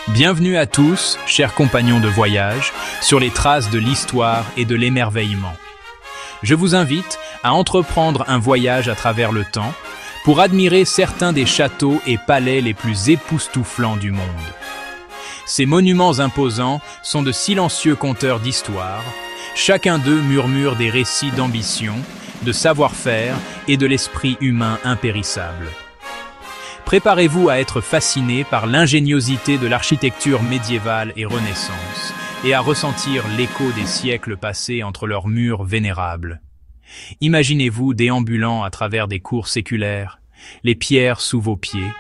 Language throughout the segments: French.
Bienvenue à tous, chers compagnons de voyage, sur les traces de l'histoire et de l'émerveillement. Je vous invite à entreprendre un voyage à travers le temps pour admirer certains des châteaux et palais les plus époustouflants du monde. Ces monuments imposants sont de silencieux conteurs d'histoire. Chacun d'eux murmure des récits d'ambition, de savoir-faire et de l'esprit humain impérissable. Préparez-vous à être fasciné par l'ingéniosité de l'architecture médiévale et Renaissance et à ressentir l'écho des siècles passés entre leurs murs vénérables. Imaginez-vous déambulant à travers des cours séculaires, les pierres sous vos pieds,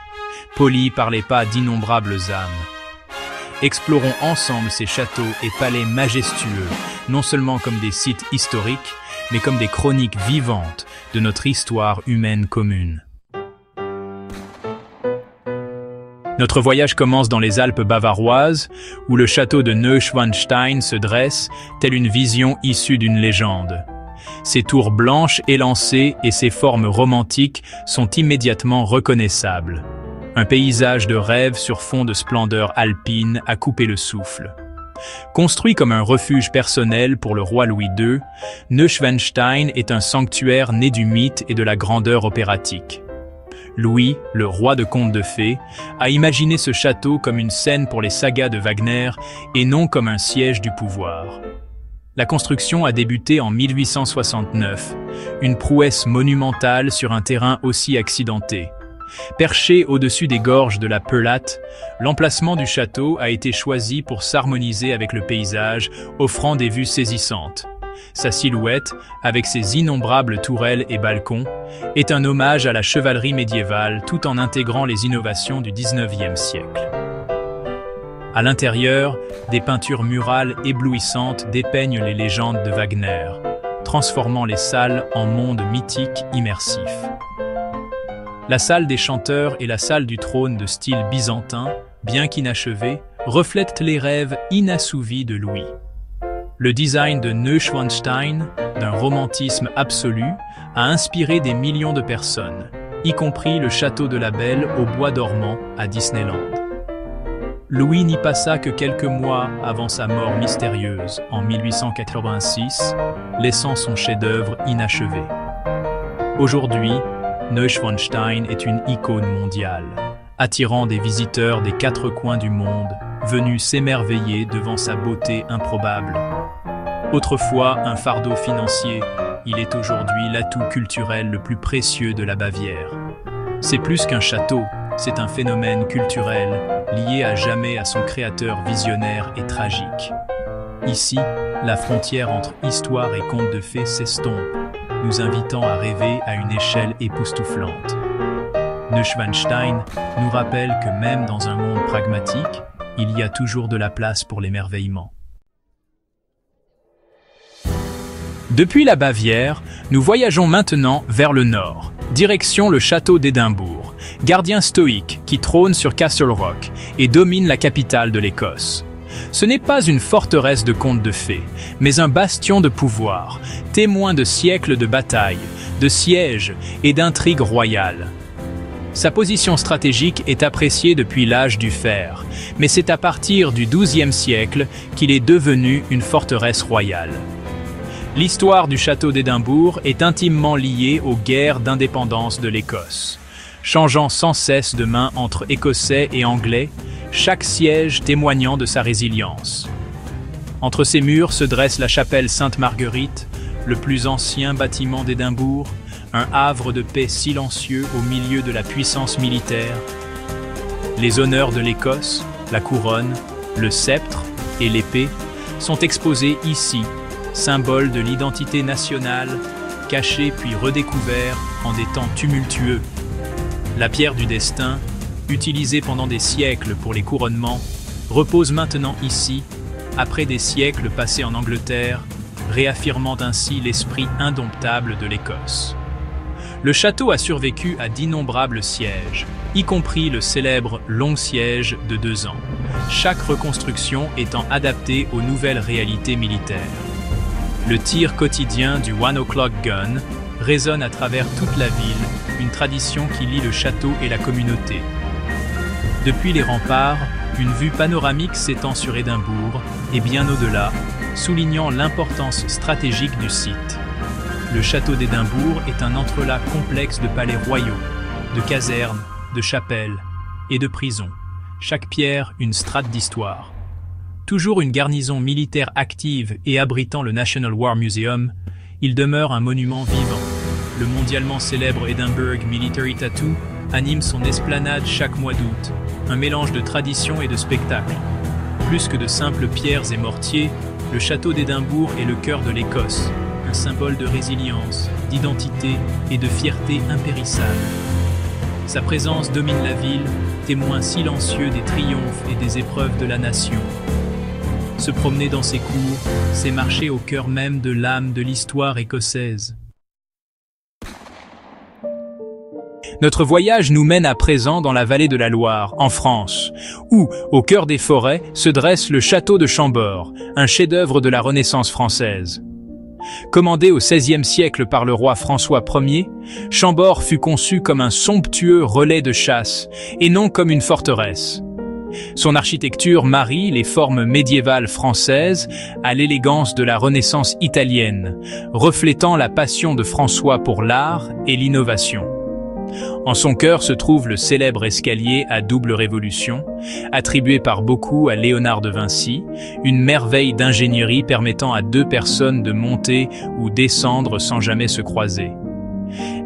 polies par les pas d'innombrables âmes. Explorons ensemble ces châteaux et palais majestueux, non seulement comme des sites historiques, mais comme des chroniques vivantes de notre histoire humaine commune. Notre voyage commence dans les Alpes bavaroises, où le château de Neuschwanstein se dresse, telle une vision issue d'une légende. Ses tours blanches élancées et ses formes romantiques sont immédiatement reconnaissables. Un paysage de rêve sur fond de splendeur alpine à couper le souffle. Construit comme un refuge personnel pour le roi Louis II, Neuschwanstein est un sanctuaire né du mythe et de la grandeur opératique. Louis, le roi de contes de fées, a imaginé ce château comme une scène pour les sagas de Wagner et non comme un siège du pouvoir. La construction a débuté en 1869, une prouesse monumentale sur un terrain aussi accidenté. Perché au-dessus des gorges de la Perlate, l'emplacement du château a été choisi pour s'harmoniser avec le paysage, offrant des vues saisissantes. Sa silhouette, avec ses innombrables tourelles et balcons, est un hommage à la chevalerie médiévale tout en intégrant les innovations du XIXe siècle. À l'intérieur, des peintures murales éblouissantes dépeignent les légendes de Wagner, transformant les salles en mondes mythiques immersifs. La salle des chanteurs et la salle du trône de style byzantin, bien qu'inachevée, reflètent les rêves inassouvis de Louis. Le design de Neuschwanstein, d'un romantisme absolu, a inspiré des millions de personnes, y compris le château de la Belle au bois dormant à Disneyland. Louis n'y passa que quelques mois avant sa mort mystérieuse en 1886, laissant son chef-d'œuvre inachevé. Aujourd'hui, Neuschwanstein est une icône mondiale, attirant des visiteurs des quatre coins du monde, venus s'émerveiller devant sa beauté improbable. Autrefois un fardeau financier, il est aujourd'hui l'atout culturel le plus précieux de la Bavière. C'est plus qu'un château, c'est un phénomène culturel lié à jamais à son créateur visionnaire et tragique. Ici, la frontière entre histoire et conte de fées s'estompe, nous invitant à rêver à une échelle époustouflante. Neuschwanstein nous rappelle que même dans un monde pragmatique, il y a toujours de la place pour l'émerveillement. Depuis la Bavière, nous voyageons maintenant vers le nord, direction le château d'Édimbourg, gardien stoïque qui trône sur Castle Rock et domine la capitale de l'Écosse. Ce n'est pas une forteresse de contes de fées, mais un bastion de pouvoir, témoin de siècles de batailles, de sièges et d'intrigues royales. Sa position stratégique est appréciée depuis l'âge du fer, mais c'est à partir du XIIe siècle qu'il est devenu une forteresse royale. L'histoire du château d'Édimbourg est intimement liée aux guerres d'indépendance de l'Écosse. Changeant sans cesse de main entre Écossais et Anglais, chaque siège témoignant de sa résilience. Entre ses murs se dresse la chapelle Sainte-Marguerite, le plus ancien bâtiment d'Édimbourg, un havre de paix silencieux au milieu de la puissance militaire. Les honneurs de l'Écosse, la couronne, le sceptre et l'épée sont exposés ici, symbole de l'identité nationale, caché puis redécouvert en des temps tumultueux. La pierre du destin, utilisée pendant des siècles pour les couronnements, repose maintenant ici, après des siècles passés en Angleterre, réaffirmant ainsi l'esprit indomptable de l'Écosse. Le château a survécu à d'innombrables sièges, y compris le célèbre long siège de 2 ans, chaque reconstruction étant adaptée aux nouvelles réalités militaires. Le tir quotidien du One O'Clock Gun résonne à travers toute la ville, une tradition qui lie le château et la communauté. Depuis les remparts, une vue panoramique s'étend sur Édimbourg et bien au-delà, soulignant l'importance stratégique du site. Le château d'Édimbourg est un entrelac complexe de palais royaux, de casernes, de chapelles et de prisons. Chaque pierre une strate d'histoire. Toujours une garnison militaire active et abritant le National War Museum, il demeure un monument vivant. Le mondialement célèbre Edinburgh Military Tattoo anime son esplanade chaque mois d'août, un mélange de tradition et de spectacle. Plus que de simples pierres et mortiers, le château d'Édimbourg est le cœur de l'Écosse, un symbole de résilience, d'identité et de fierté impérissable. Sa présence domine la ville, témoin silencieux des triomphes et des épreuves de la nation. Se promener dans ses cours, c'est marcher au cœur même de l'âme de l'histoire écossaise. Notre voyage nous mène à présent dans la vallée de la Loire, en France, où, au cœur des forêts, se dresse le château de Chambord, un chef-d'œuvre de la Renaissance française. Commandé au XVIe siècle par le roi François Ier, Chambord fut conçu comme un somptueux relais de chasse, et non comme une forteresse. Son architecture marie les formes médiévales françaises à l'élégance de la Renaissance italienne, reflétant la passion de François pour l'art et l'innovation. En son cœur se trouve le célèbre escalier à double révolution, attribué par beaucoup à Léonard de Vinci, une merveille d'ingénierie permettant à deux personnes de monter ou descendre sans jamais se croiser.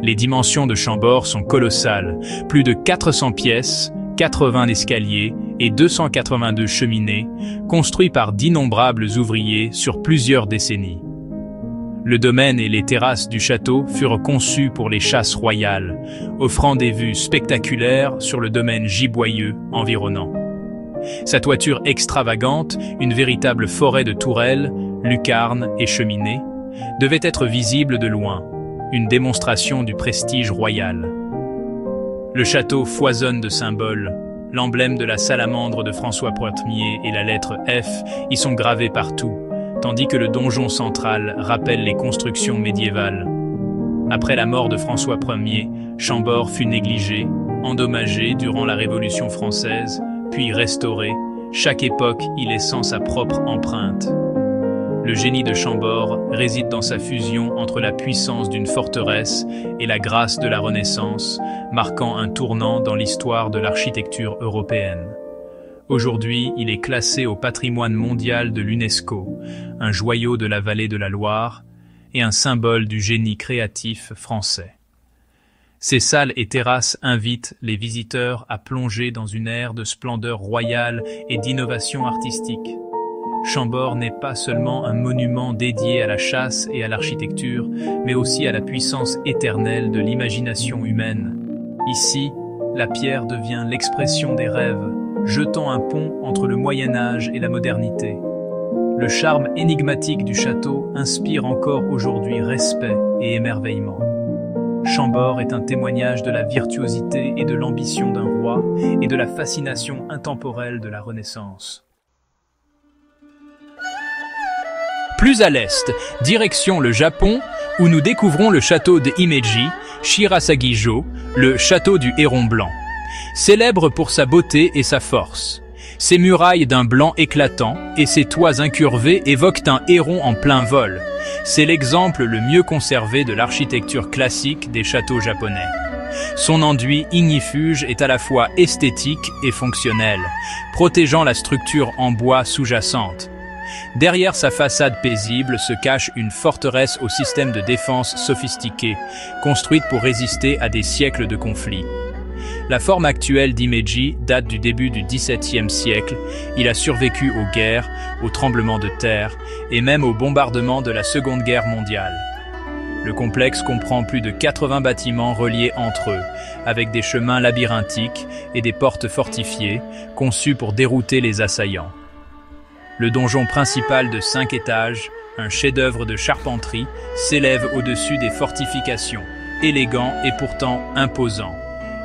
Les dimensions de Chambord sont colossales, plus de 400 pièces, 80 escaliers et 282 cheminées, construits par d'innombrables ouvriers sur plusieurs décennies. Le domaine et les terrasses du château furent conçus pour les chasses royales, offrant des vues spectaculaires sur le domaine giboyeux environnant. Sa toiture extravagante, une véritable forêt de tourelles, lucarnes et cheminées, devait être visible de loin, une démonstration du prestige royal. Le château foisonne de symboles. L'emblème de la salamandre de François Ier et la lettre F y sont gravés partout, tandis que le donjon central rappelle les constructions médiévales. Après la mort de François Ier, Chambord fut négligé, endommagé durant la Révolution française, puis restauré, chaque époque y laissant sa propre empreinte. Le génie de Chambord réside dans sa fusion entre la puissance d'une forteresse et la grâce de la Renaissance, marquant un tournant dans l'histoire de l'architecture européenne. Aujourd'hui, il est classé au patrimoine mondial de l'UNESCO, un joyau de la vallée de la Loire et un symbole du génie créatif français. Ces salles et terrasses invitent les visiteurs à plonger dans une ère de splendeur royale et d'innovation artistique. Chambord n'est pas seulement un monument dédié à la chasse et à l'architecture, mais aussi à la puissance éternelle de l'imagination humaine. Ici, la pierre devient l'expression des rêves, jetant un pont entre le Moyen-Âge et la modernité. Le charme énigmatique du château inspire encore aujourd'hui respect et émerveillement. Chambord est un témoignage de la virtuosité et de l'ambition d'un roi et de la fascination intemporelle de la Renaissance. Plus à l'est, direction le Japon, où nous découvrons le château de Himeji, Shirasagi-jo, le château du héron blanc. Célèbre pour sa beauté et sa force. Ses murailles d'un blanc éclatant et ses toits incurvés évoquent un héron en plein vol. C'est l'exemple le mieux conservé de l'architecture classique des châteaux japonais. Son enduit ignifuge est à la fois esthétique et fonctionnel, protégeant la structure en bois sous-jacente. Derrière sa façade paisible se cache une forteresse au système de défense sophistiqué, construite pour résister à des siècles de conflits. La forme actuelle d'Himeji date du début du XVIIe siècle. Il a survécu aux guerres, aux tremblements de terre et même aux bombardements de la Seconde Guerre mondiale. Le complexe comprend plus de 80 bâtiments reliés entre eux, avec des chemins labyrinthiques et des portes fortifiées, conçues pour dérouter les assaillants. Le donjon principal de 5 étages, un chef-d'œuvre de charpenterie, s'élève au-dessus des fortifications, élégant et pourtant imposant.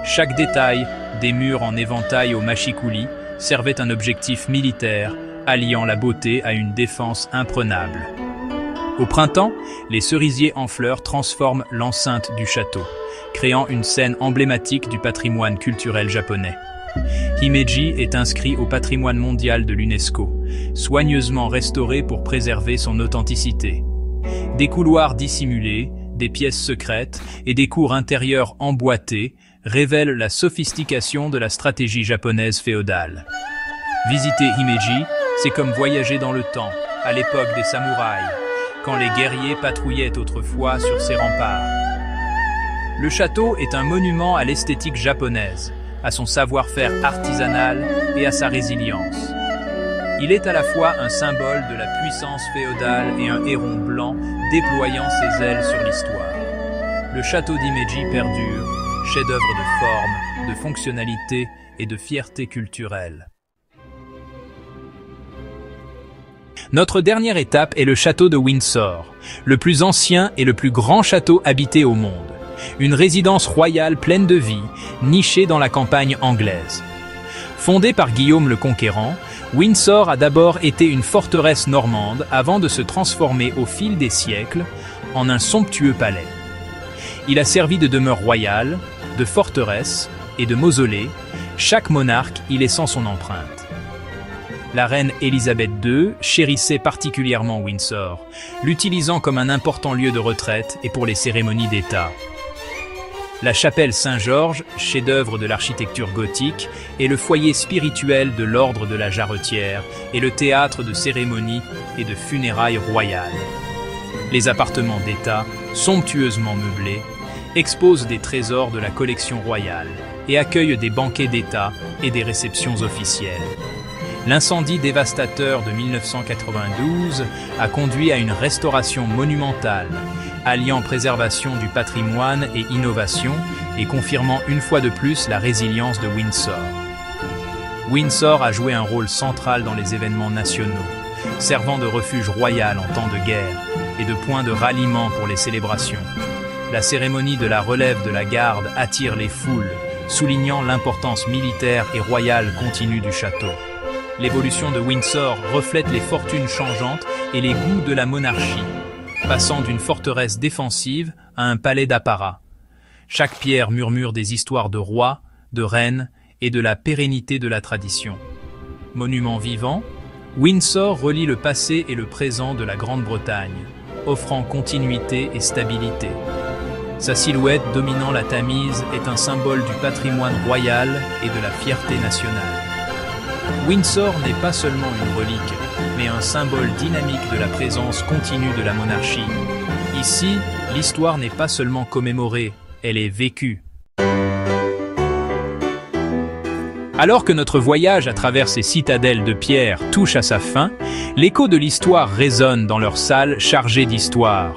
Chaque détail, des murs en éventail au machicoulis, servait un objectif militaire, alliant la beauté à une défense imprenable. Au printemps, les cerisiers en fleurs transforment l'enceinte du château, créant une scène emblématique du patrimoine culturel japonais. Himeji est inscrit au patrimoine mondial de l'UNESCO, soigneusement restauré pour préserver son authenticité. Des couloirs dissimulés, des pièces secrètes et des cours intérieurs emboîtés révèlent la sophistication de la stratégie japonaise féodale. Visiter Himeji, c'est comme voyager dans le temps, à l'époque des samouraïs, quand les guerriers patrouillaient autrefois sur ses remparts. Le château est un monument à l'esthétique japonaise, à son savoir-faire artisanal et à sa résilience. Il est à la fois un symbole de la puissance féodale et un héron blanc déployant ses ailes sur l'histoire. Le château d'Himeji perdure, chef-d'œuvre de forme, de fonctionnalité et de fierté culturelle. Notre dernière étape est le château de Windsor, le plus ancien et le plus grand château habité au monde. Une résidence royale pleine de vie, nichée dans la campagne anglaise. Fondée par Guillaume le Conquérant, Windsor a d'abord été une forteresse normande avant de se transformer au fil des siècles en un somptueux palais. Il a servi de demeure royale, de forteresse et de mausolée, chaque monarque y laissant son empreinte. La reine Élisabeth II chérissait particulièrement Windsor, l'utilisant comme un important lieu de retraite et pour les cérémonies d'État. La chapelle Saint-Georges, chef-d'œuvre de l'architecture gothique, est le foyer spirituel de l'ordre de la Jarretière et le théâtre de cérémonies et de funérailles royales. Les appartements d'État, somptueusement meublés, exposent des trésors de la collection royale et accueillent des banquets d'État et des réceptions officielles. L'incendie dévastateur de 1992 a conduit à une restauration monumentale, alliant préservation du patrimoine et innovation et confirmant une fois de plus la résilience de Windsor. Windsor a joué un rôle central dans les événements nationaux, servant de refuge royal en temps de guerre et de point de ralliement pour les célébrations. La cérémonie de la relève de la garde attire les foules, soulignant l'importance militaire et royale continue du château. L'évolution de Windsor reflète les fortunes changeantes et les goûts de la monarchie, passant d'une forteresse défensive à un palais d'apparat. Chaque pierre murmure des histoires de rois, de reines et de la pérennité de la tradition. Monument vivant, Windsor relie le passé et le présent de la Grande-Bretagne, offrant continuité et stabilité. Sa silhouette dominant la Tamise est un symbole du patrimoine royal et de la fierté nationale. Windsor n'est pas seulement une relique, mais un symbole dynamique de la présence continue de la monarchie. Ici, l'histoire n'est pas seulement commémorée, elle est vécue. Alors que notre voyage à travers ces citadelles de pierre touche à sa fin, l'écho de l'histoire résonne dans leurs salles chargées d'histoire.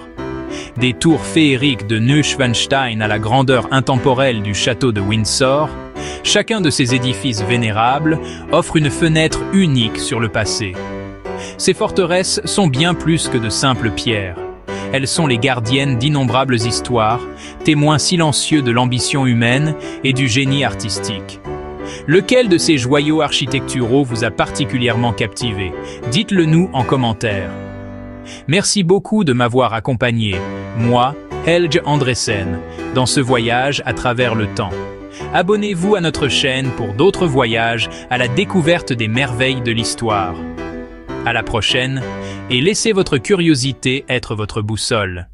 Des tours féeriques de Neuschwanstein à la grandeur intemporelle du château de Windsor, chacun de ces édifices vénérables offre une fenêtre unique sur le passé. Ces forteresses sont bien plus que de simples pierres. Elles sont les gardiennes d'innombrables histoires, témoins silencieux de l'ambition humaine et du génie artistique. Lequel de ces joyaux architecturaux vous a particulièrement captivé? Dites-le nous en commentaire. Merci beaucoup de m'avoir accompagné, moi, Helge Andresen, dans ce voyage à travers le temps. Abonnez-vous à notre chaîne pour d'autres voyages à la découverte des merveilles de l'histoire. À la prochaine, et laissez votre curiosité être votre boussole.